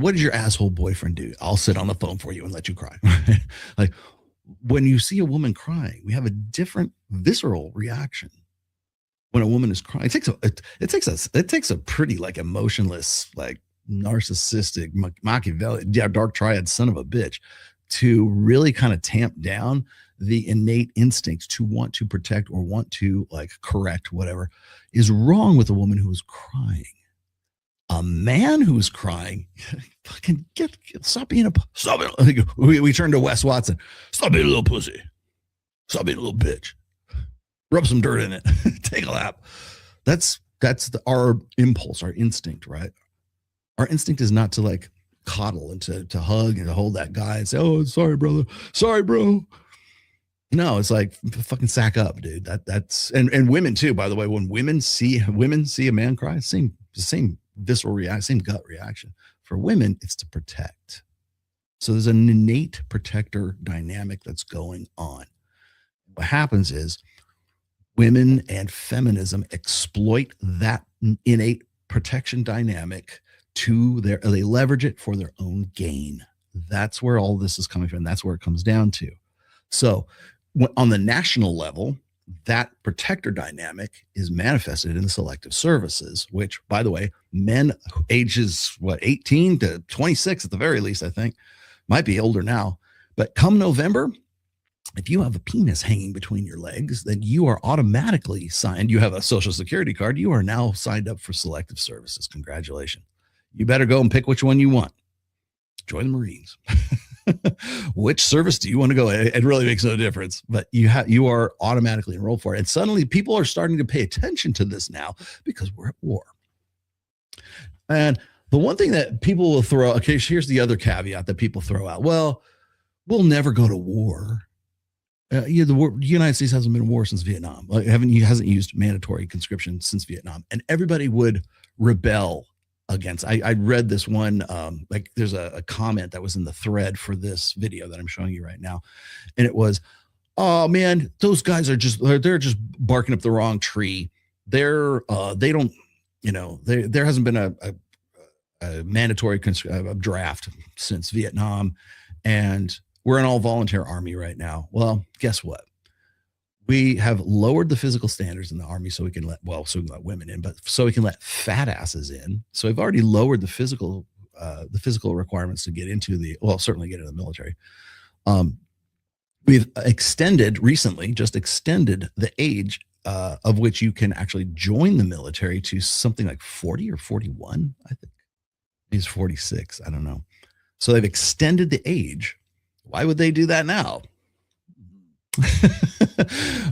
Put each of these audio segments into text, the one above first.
what does your asshole boyfriend do? I'll sit on the phone for you and let you cry. Like when you see a woman crying, we have a different visceral reaction. When a woman is crying, it takes a pretty like emotionless, like narcissistic, Machiavellian, dark triad son of a bitch to really kind of tamp down the innate instincts to want to protect or want to like correct whatever is wrong with a woman who is crying. A man who's crying, fucking stop being stop it. We turn to Wes Watson. Stop being a little pussy. Stop being a little bitch. Rub some dirt in it. Take a lap. That's our impulse, our instinct, right? Our instinct is not to like coddle and to hug and to hold that guy and say, "Oh, sorry, brother. Sorry, bro." No, it's like fucking sack up, dude. That's and women too, by the way. When women see a man cry, same visceral reaction, same gut reaction. For women, it's to protect. So there's an innate protector dynamic that's going on. What happens is women and feminism exploit that innate protection dynamic they leverage it for their own gain. That's where all this is coming from. That's where it comes down to. So on the national level, that protector dynamic is manifested in the selective services, which, by the way, men ages 18 to 26 at the very least, I think, might be older now. But come November, if you have a penis hanging between your legs, then you are automatically signed. You have a social security card. You are now signed up for selective services. Congratulations. You better go and pick which one you want. Join the Marines. Which service do you want to go? It really makes no difference, but you are automatically enrolled for it. And suddenly people are starting to pay attention to this now because we're at war. And the one thing that people will throw, okay, here's the other caveat that people throw out. Well, we'll never go to war. The United States hasn't been in war since Vietnam. Hasn't used mandatory conscription since Vietnam. And everybody would rebel against. I read this one, like there's a comment that was in the thread for this video that I'm showing you right now. And it was, oh man, those guys they're just barking up the wrong tree. They don't, there hasn't been a mandatory draft since Vietnam. And we're an all volunteer army right now. Well, guess what? We have lowered the physical standards in the army so we can let women in, but so we can let fat asses in. So we've already lowered the physical requirements to get into certainly get into the military. We've recently extended the age of which you can actually join the military to something like 40 or 41. I think he's 46. I don't know. So they've extended the age. Why would they do that now?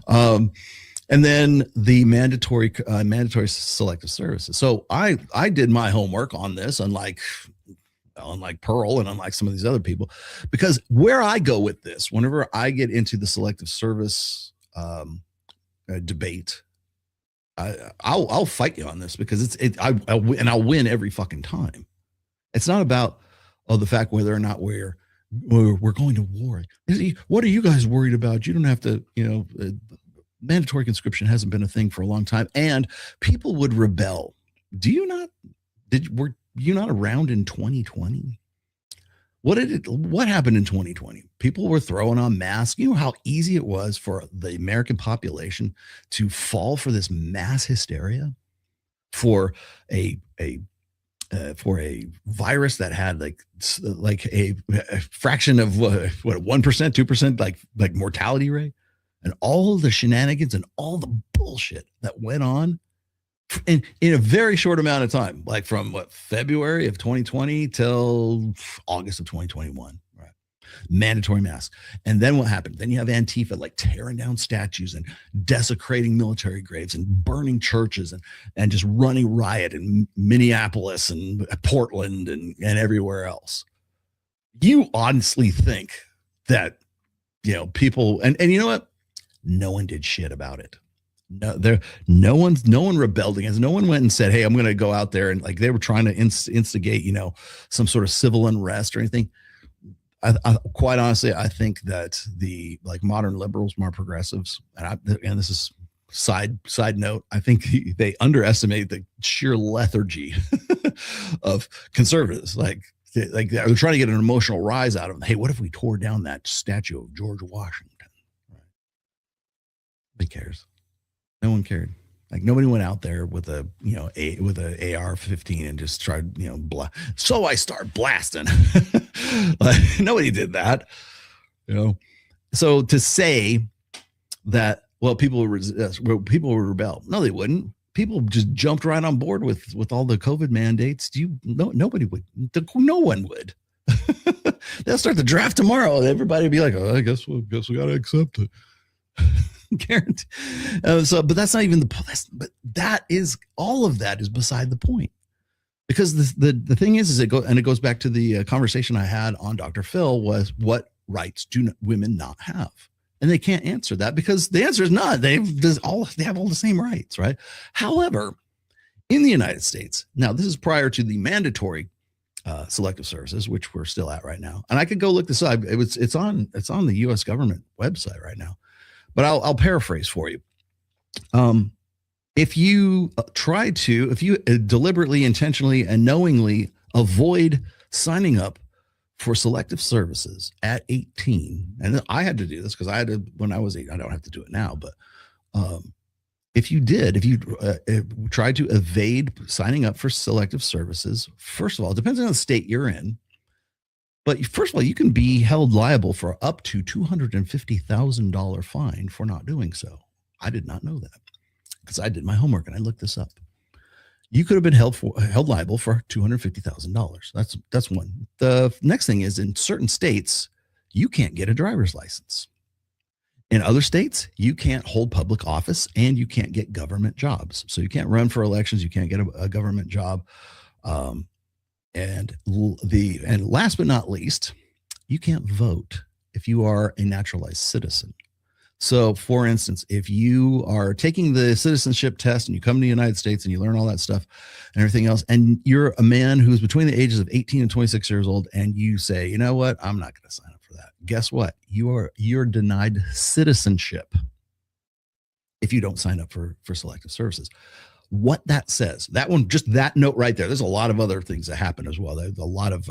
And then the mandatory selective services. So I did my homework on this, unlike Pearl and unlike some of these other people, because where I go with this, whenever I get into the selective service debate, I'll fight you on this because I'll win every fucking time. It's not about the fact whether or not we're going to war. What are you guys worried about? You don't have to, mandatory conscription hasn't been a thing for a long time, and people would rebel. Were you not around in 2020? What happened in 2020? People were throwing on masks. You know how easy it was for the American population to fall for this mass hysteria for a virus that had like a fraction of what 1%, 2% like mortality rate, and all the shenanigans and all the bullshit that went on in a very short amount of time, like from February of 2020 till August of 2021, right? Mandatory masks. And then what happened? Then you have Antifa like tearing down statues and desecrating military graves and burning churches and just running riot in Minneapolis and Portland and everywhere else. You honestly think that, people, and you know what? No one did shit about it. No one rebelled against. No one went and said, "Hey, I'm going to go out there," and like they were trying to instigate, some sort of civil unrest or anything. I quite honestly, I think that the modern liberals, more progressives, and this is side note, I think they underestimate the sheer lethargy of conservatives. Like Like they're trying to get an emotional rise out of them. Hey, what if we tore down that statue of George Washington? Right. Nobody cares. No one cared. Like nobody went out there with a with a AR-15 and just tried So I start blasting. Like nobody did that. So to say that people would rebel. No, they wouldn't. People just jumped right on board with all the COVID mandates. Nobody would. No one would. They'll start the draft tomorrow. Everybody would be like, "Oh, I guess we got to accept it." Guarantee. But that's not even but that is all of that is beside the point, because the thing is it goes back to the conversation I had on Dr. Phil, was what rights do women not have? And they can't answer that because the answer is none. They have all the same rights, right? However, in the United States, now this is prior to the mandatory selective services, which we're still at right now. And I could go look this up. It's on the U.S. government website right now. But I'll paraphrase for you. If you deliberately, intentionally, and knowingly avoid signing up for selective services at 18, and I had to do this because I had to when I was 8. I don't have to do it now, but if you tried to evade signing up for selective services, first of all, it depends on the state you're in. But first of all, you can be held liable for up to $250,000 fine for not doing so. I did not know that because I did my homework and I looked this up. You could have been held liable for $250,000. That's one. The next thing is, in certain states, you can't get a driver's license. In other states, you can't hold public office and you can't get government jobs. So you can't run for elections. You can't get a government job. And last but not least, you can't vote if you are a naturalized citizen. So, for instance, if you are taking the citizenship test and you come to the United States and you learn all that stuff and everything else, and you're a man who's between the ages of 18 and 26 years old, and you say, you know what, I'm not going to sign up for that. Guess what? You're denied citizenship if you don't sign up for selective services. What that says, that one, just that note right there. There's a lot of other things that happen as well. There's a lot of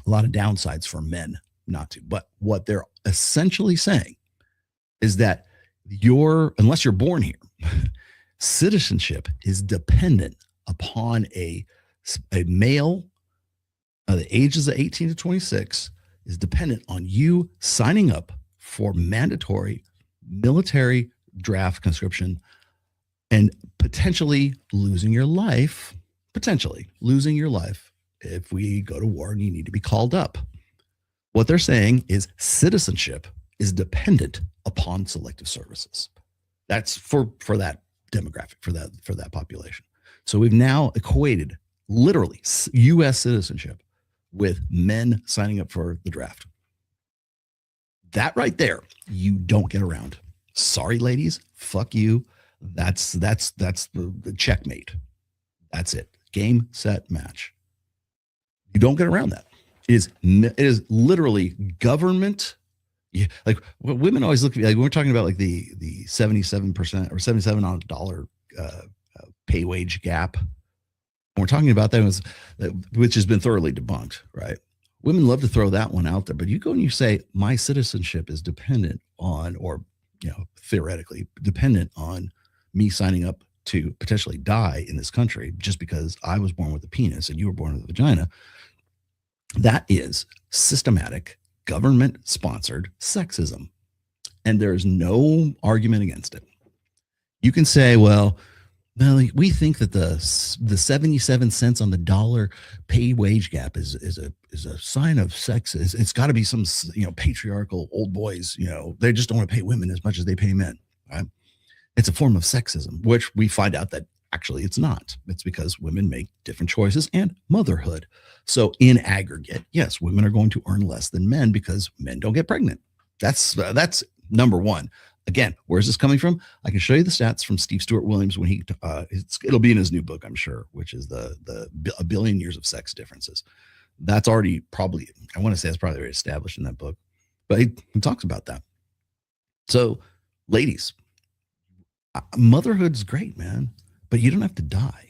downsides for men not to. But what they're essentially saying is that unless you're born here, citizenship is dependent upon a male the ages of 18 to 26 is dependent on you signing up for mandatory military draft conscription and potentially losing your life if we go to war and you need to be called up. What they're saying is citizenship is dependent upon selective services. That's for that demographic, for that population. So we've now equated literally U.S. citizenship with men signing up for the draft. That right there, you don't get around. Sorry, ladies, fuck you. That's the checkmate. That's it. Game, set, match. You don't get around that. It is literally government. Like women always look at me like when we're talking about like the 77% or $77 pay wage gap. When we're talking about that, which has been thoroughly debunked, right? Women love to throw that one out there, but you go and you say my citizenship is dependent on, or theoretically dependent on me signing up to potentially die in this country just because I was born with a penis and you were born with a vagina. That is systematic, government-sponsored sexism. And there's no argument against it. You can say, well, we think that the 77 cents on the dollar pay wage gap is a sign of sex. It's got to be some patriarchal old boys. They just don't want to pay women as much as they pay men. Right? It's a form of sexism, which we find out that actually it's not. It's because women make different choices and motherhood. So in aggregate, yes, women are going to earn less than men because men don't get pregnant. That's number one. Again, where's this coming from? I can show you the stats from Steve Stewart Williams when it'll be in his new book, I'm sure, which is the A Billion Years of Sex Differences. That's already probably, I want to say it's probably already established in that book, but he talks about that. So ladies, motherhood's great, man, but you don't have to die.